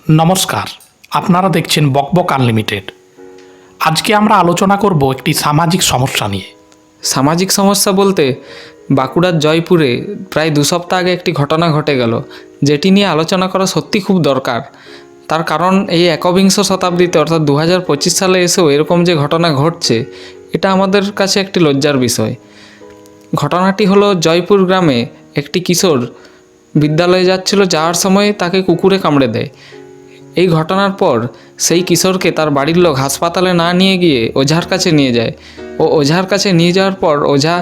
নমস্কার, আপনারা দেখছেন বকবক আনলিমিটেড। আজকে আমরা আলোচনা করব একটি সামাজিক সমস্যা নিয়ে। সামাজিক সমস্যা বলতে বাঁকুড়ার জয়পুরে প্রায় 2 সপ্তাহ আগে একটি ঘটনা ঘটে গেল, যেটি নিয়ে আলোচনা করা সত্যি খুব দরকার। তার কারণ এই একবিংশ শতাব্দীতে অর্থাৎ 2025 সালে এসেও এরকম যে ঘটনা ঘটছে, এটা আমাদের কাছে একটি লজ্জার বিষয়। ঘটনাটি হলো জয়পুর গ্রামে একটি কিশোর বিদ্যালয়ে যাওয়ার সময় তাকে কুকুরে কামড়ে দেয়। এই ঘটনার পর সেই কিশোরকে তার বাড়ির লোক হাসপাতালে না নিয়ে গিয়ে ওঝার কাছে নিয়ে যায়। ওঝার কাছে নিয়ে যাওয়ার পর ওঝা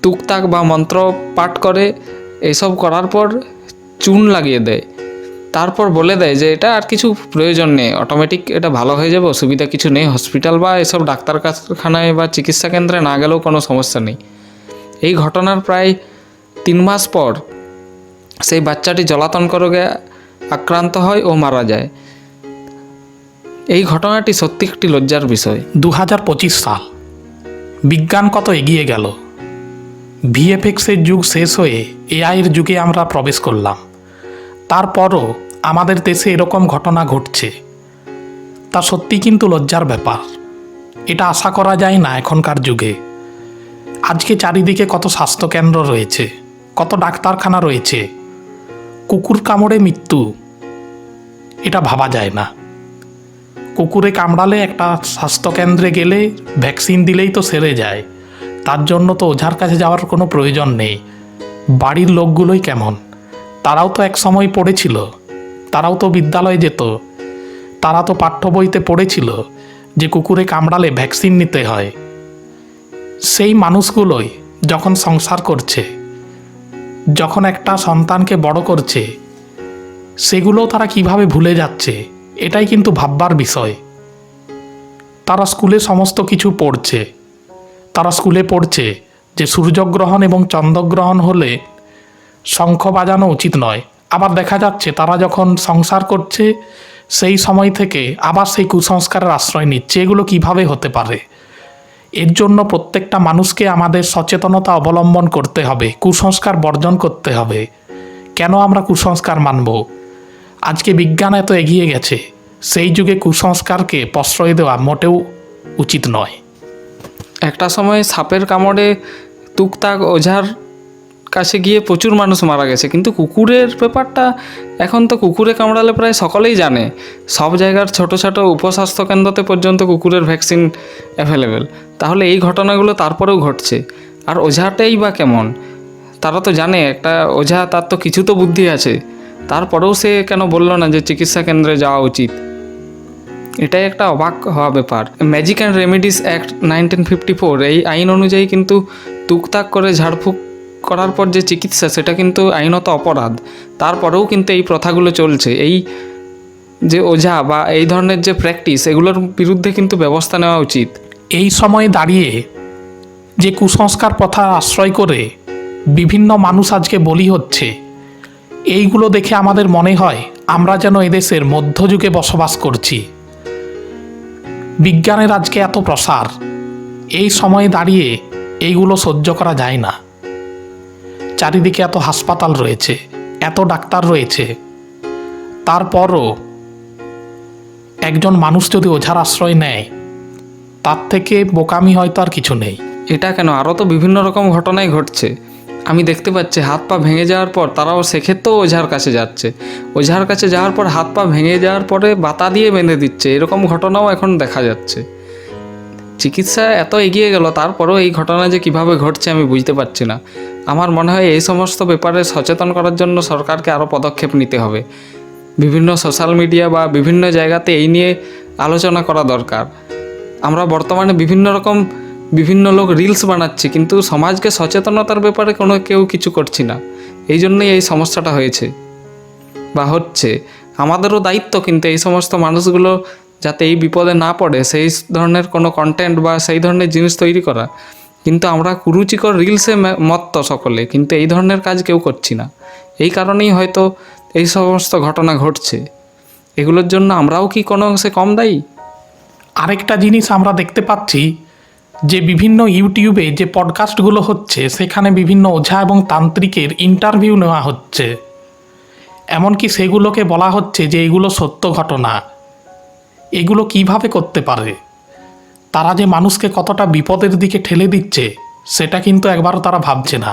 তুকতাক বা মন্ত্র পাঠ করে। এসব করার পর চুন লাগিয়ে দেয়। তারপর বলে দেয় যে এটা আর কিছু প্রয়োজন নেই, অটোমেটিক এটা ভালো হয়ে যাবে, অসুবিধা কিছু নেই, হসপিটাল বা এসব ডাক্তারখানায় বা চিকিৎসা কেন্দ্রে না গেলেও কোনো সমস্যা নেই। এই ঘটনার প্রায় 3 মাস পর সেই বাচ্চাটি জলাতঙ্ক রোগে আক্রান্ত হয় ও মারা যায়। এই ঘটনাটি সত্যি একটি লজ্জার বিষয়। 2025 সাল, বিজ্ঞান কত এগিয়ে গেল। ভিএফএক্সের যুগ শেষ হয়ে এআইয়ের যুগে আমরা প্রবেশ করলাম। তারপরও আমাদের দেশে এরকম ঘটনা ঘটছে, তা সত্যি কিন্তু লজ্জার ব্যাপার। এটা আশা করা যায় না এখনকার যুগে। আজকে চারিদিকে কত স্বাস্থ্যকেন্দ্র রয়েছে, কত ডাক্তারখানা রয়েছে, কুকুর কামড়ে মৃত্যু, এটা ভাবা যায় না। কুকুরে কামড়ালে একটা স্বাস্থ্যকেন্দ্রে গেলে ভ্যাকসিন দিলেই তো সেরে যায়, তার জন্য তো ওঝার কাছে যাওয়ার কোনো প্রয়োজন নেই। বাড়ির লোকগুলোই কেমন, তারাও তো এক সময় পড়েছিল, তারাও তো বিদ্যালয়ে যেত, তারা তো পাঠ্য বইতে পড়েছিল যে কুকুরে কামড়ালে ভ্যাকসিন নিতে হয়। সেই মানুষগুলোই যখন সংসার করছে, যখন একটা সন্তানকে বড় করছে, সেগুলো তারা কিভাবে ভুলে যাচ্ছে, এটাই কিন্তু ভাববার বিষয়। তারা স্কুলে সমস্ত কিছু পড়ছে, তারা স্কুলে পড়ছে যে সূর্যগ্রহণ এবং চন্দ্রগ্রহণ হলে শঙ্খ বাজানো উচিত নয়। আবার দেখা যাচ্ছে তারা যখন সংসার করছে সেই সময় থেকে আবার সেই কুসংস্কারের আশ্রয় নিচ্ছে। এগুলো কিভাবে হতে পারে? এর জন্য প্রত্যেকটা মানুষকে আমাদের সচেতনতা অবলম্বন করতে হবে, কুসংস্কার বর্জন করতে হবে। কেন আমরা কুসংস্কার মানব? আজকে বিজ্ঞান এত এগিয়ে গেছে, সেই যুগে কুসংস্কারকে প্রশ্রয় দেওয়া মোটেও উচিত নয়। একটা সময় সাপের কামড়ে তুকতাক ওঝার কাছে গিয়ে প্রচুর মানুষ মারা গেছে, কিন্তু কুকুরের ব্যাপারটা এখন তো কুকুরে কামড়ালে প্রায় সকলেই জানে। সব জায়গার ছোট ছোট উপস্বাস্থ্য কেন্দ্রতে পর্যন্ত কুকুরের ভ্যাকসিন অ্যাভেলেবেল। তাহলে এই ঘটনাগুলো তারপরেও ঘটছে। আর ওঝাটাই বা কেমন? তারা তো জানে একটা ওঝা, তার তো কিছু তো বুদ্ধি আছে, তারপরেও সে কেন বলল না যে চিকিৎসা কেন্দ্রে যাওয়া উচিত? এটাই একটা অবাক হওয়া ব্যাপার। ম্যাজিক অ্যান্ড রেমেডিস অ্যাক্ট 1954 এই আইন অনুযায়ী কিন্তু তুকতাক করে ঝাড়ফুঁক করার পর যে চিকিৎসা, সেটা কিন্তু আইনত অপরাধ। তারপরেও কিন্তু এই প্রথাগুলো চলছে। এই যে ওঝা বা এই ধরনের যে প্র্যাকটিস, এগুলোর বিরুদ্ধে কিন্তু ব্যবস্থা নেওয়া উচিত। এই সময়ে দাঁড়িয়ে যে কুসংস্কার প্রথার আশ্রয় করে বিভিন্ন মানুষ আজকে বলি হচ্ছে, এইগুলো দেখে আমাদের মনে হয় আমরা যেন এদেশের মধ্যযুগে বসবাস করছি। বিজ্ঞানের আজকে এত প্রসার, এই সময়ে দাঁড়িয়ে এইগুলো সহ্য করা যায় না। চারিদিকে এত হাসপাতাল রয়েছে, এত ডাক্তার রয়েছে, তারপরও একজন মানুষ যদি ওঝার আশ্রয় নেয়, তার থেকে বোকামি হয়তো আর কিছু নেই। এটা কেন, আরও তো বিভিন্ন রকম ঘটনাই ঘটছে। আমি দেখতে পাচ্ছি হাত পা ভেঙে যাওয়ার পর তারাও সেক্ষেত্রেও ওঝার কাছে যাচ্ছে। ওঝার কাছে যাওয়ার পর হাত পা ভেঙে যাওয়ার পরে বাতা দিয়ে বেঁধে দিচ্ছে, এরকম ঘটনাও এখন দেখা যাচ্ছে। চিকিৎসা এত এগিয়ে গেল, তারপরেও এই ঘটনা যে কিভাবে ঘটছে আমি বুঝতে পারছি না। আমার মনে হয় এই সমস্ত ব্যাপারে সচেতন করার জন্য সরকারকে আরও পদক্ষেপ নিতে হবে। বিভিন্ন সোশ্যাল মিডিয়া বা বিভিন্ন জায়গাতে এই নিয়ে আলোচনা করা দরকার। আমরা বর্তমানে বিভিন্ন লোক রিলস বানাচ্ছি, কিন্তু সমাজকে সচেতনতার ব্যাপারে কেউ কিছু করছি না। এই জন্যই এই সমস্যাটা হয়েছে বা হচ্ছে। আমাদেরও দায়িত্ব কিন্তু এই সমস্ত মানুষগুলো যাতে এই বিপদে না পড়ে সেই ধরনের কোনো কন্টেন্ট বা সেই ধরনের জিনিস তৈরি করা। কিন্তু আমরা কুরুচিকর রিলসে মত্ত সকলে, কিন্তু এই ধরনের কাজ কেউ করছি না। এই কারণেই হয়তো এই সমস্ত ঘটনা ঘটছে। এগুলোর জন্য আমরাও কি কোনো অংশে কম দায়ী? আরেকটা জিনিস আমরা দেখতে পাচ্ছি যে বিভিন্ন ইউটিউবে যে পডকাস্টগুলো হচ্ছে, সেখানে বিভিন্ন ওঝা এবং তান্ত্রিকের ইন্টারভিউ নেওয়া হচ্ছে। এমনকি সেগুলোকে বলা হচ্ছে যে এগুলো সত্য ঘটনা। এগুলো কিভাবে করতে পারে? তারা যে মানুষকে কতটা বিপদের দিকে ঠেলে দিচ্ছে সেটা কিন্তু একবারও তারা ভাবছে না।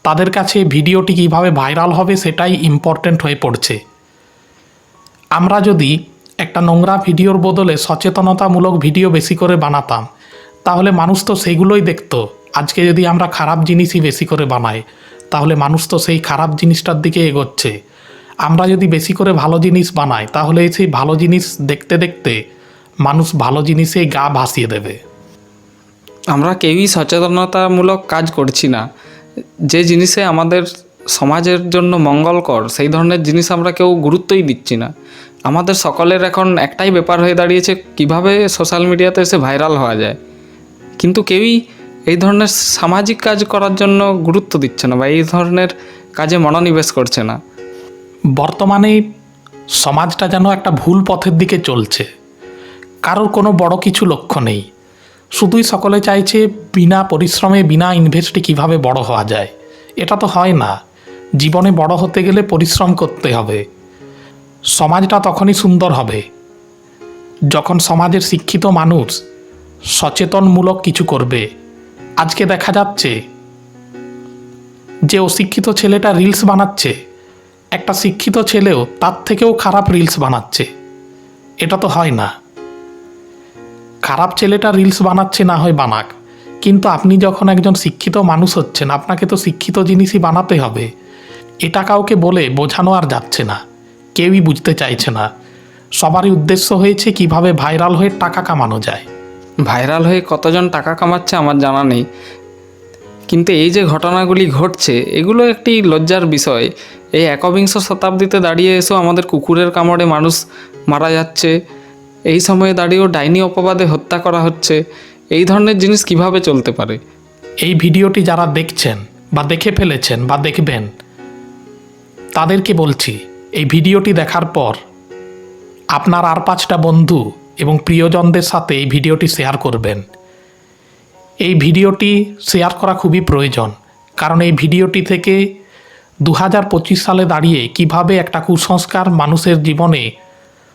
তাদের কাছে ভিডিওটি কিভাবে ভাইরাল হবে সেটাই ইম্পর্ট্যান্ট হয়ে পড়ছে। আমরা যদি একটা নোংরা ভিডিওর বদলে সচেতনতামূলক ভিডিও বেশি করে বানাতাম তাহলে মানুষ তো সেইগুলোই দেখতো। আজকে যদি আমরা খারাপ জিনিসই বেশি করে বানাই তাহলে মানুষ তো সেই খারাপ জিনিসটার দিকে এগোচ্ছে। আমরা যদি বেশি করে ভালো জিনিস বানাই তাহলে সেই ভালো জিনিস দেখতে দেখতে মানুষ ভালো জিনিসেই গা ভাসিয়ে দেবে। আমরা কেউই সচেতনতামূলক কাজ করছি না। যে জিনিসে আমাদের সমাজের জন্য মঙ্গলকর সেই ধরনের জিনিস আমরা কেউ গুরুত্বই দিচ্ছি না। আমাদের সকলের এখন একটাই ব্যাপার হয়ে দাঁড়িয়েছে কিভাবে সোশ্যাল মিডিয়াতে এসে ভাইরাল হওয়া যায়, কিন্তু কেউই এই ধরনের সামাজিক কাজ করার জন্য গুরুত্ব দিচ্ছে না বা এই ধরনের কাজে মনোনিবেশ করছে না। বর্তমানে সমাজটা যেন একটা ভুল পথের দিকে চলছে। কারোর কোনো বড় কিছু লক্ষ্য নেই, শুধুই সকলে চাইছে বিনা পরিশ্রমে বিনা ইনভেস্টে কিভাবে বড় হওয়া যায়। এটা তো হয় না। জীবনে বড় হতে গেলে পরিশ্রম করতে হবে। সমাজটা তখনই সুন্দর হবে যখন সমাজের শিক্ষিত মানুষ সচেতনমূলক কিছু করবে। আজকে দেখা যাচ্ছে যে অশিক্ষিত ছেলেটা রিলস বানাচ্ছে, একটা শিক্ষিত ছেলেও তার থেকেও খারাপ রিলস বানাচ্ছে। এটা তো হয় না। খারাপ ছেলেটা রিলস বানাচ্ছে না হয় বানাক, কিন্তু আপনি যখন একজন শিক্ষিত মানুষ হচ্ছেন আপনাকে তো শিক্ষিত জিনিসই বানাতে হবে। এটা কাউকে বলে বোঝানো আর যাচ্ছে না, কেউই বুঝতে চাইছে না। সবারই উদ্দেশ্য হয়েছে কিভাবে ভাইরাল হয়ে টাকা কামানো যায়। ভাইরাল হয়ে কতজন টাকা কামাচ্ছে আমার জানা নেই, কিন্তু এই যে ঘটনাগুলি ঘটছে এগুলো একটি লজ্জার বিষয়। এই একবিংশ শতাব্দীতে দাঁড়িয়ে এসেও আমাদের কুকুরের কামড়ে মানুষ মারা যাচ্ছে, এই সময়ে দাঁড়িয়েও ডাইনি অপবাদে হত্যা করা হচ্ছে। এই ধরনের জিনিস কিভাবে চলতে পারে? এই ভিডিওটি যারা দেখছেন বা দেখে ফেলেছেন বা দেখবেন তাদেরকে বলছি, এই ভিডিওটি দেখার পর আপনার আর 5টা বন্ধু এবং প্রিয়জনদের সাথে এই ভিডিওটি শেয়ার করবেন। এই ভিডিওটি শেয়ার করা খুবই প্রয়োজন, কারণ এই ভিডিওটি থেকে 2025 সালে দাঁড়িয়ে কিভাবে একটা কুসংস্কার মানুষের জীবনে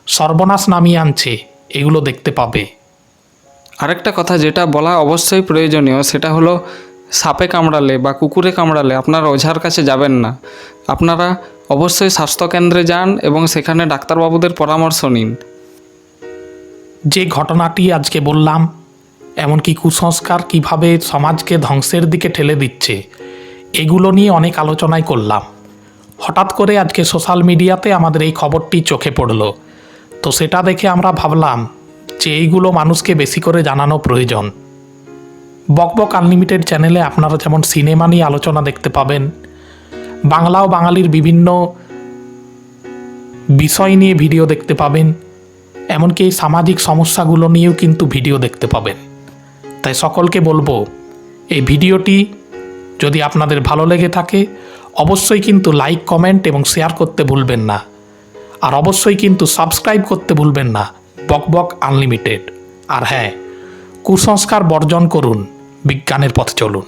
সর্বনাশ নামিয়ে আনছে এগুলো দেখতে পাবে। আরেকটা কথা যেটা বলা অবশ্যই প্রয়োজনীয় সেটা হলো সাপে কামড়ালে বা কুকুরে কামড়ালে আপনারা ওঝার কাছে যাবেন না। আপনারা অবশ্যই স্বাস্থ্যকেন্দ্রে যান এবং সেখানে ডাক্তারবাবুদের পরামর্শ নিন। যে ঘটনাটি আজকে বললাম, এমনকি কুসংস্কার কিভাবে সমাজকে ধ্বংসের দিকে ঠেলে দিচ্ছে, এগুলো নিয়ে অনেক আলোচনাই করলাম। হঠাৎ করে আজকে সোশ্যাল মিডিয়াতে আমাদের এই খবরটি চোখে পড়ল, তো সেটা দেখে আমরা ভাবলাম যে এইগুলো মানুষকে বেশি করে জানানো প্রয়োজন। বকবক আনলিমিটেড চ্যানেলে আপনারা যেমন সিনেমা নিয়ে আলোচনা দেখতে পাবেন, বাংলা ও বাঙালির বিভিন্ন বিষয় নিয়ে ভিডিও দেখতে পাবেন, এমনকি এই সামাজিক সমস্যাগুলো নিয়েও কিন্তু ভিডিও দেখতে পাবেন। তাই সকলকে বলবো, এই ভিডিওটি যদি আপনাদের ভালো লেগে থাকে অবশ্যই কিন্তু লাইক, কমেন্ট এবং শেয়ার করতে ভুলবেন না। আর অবশ্যই কিন্তু সাবস্ক্রাইব করতে ভুলবেন না বকবক আনলিমিটেড। আর হ্যাঁ, কুসংস্কার বর্জন করুন, বিজ্ঞানের পথে চলুন।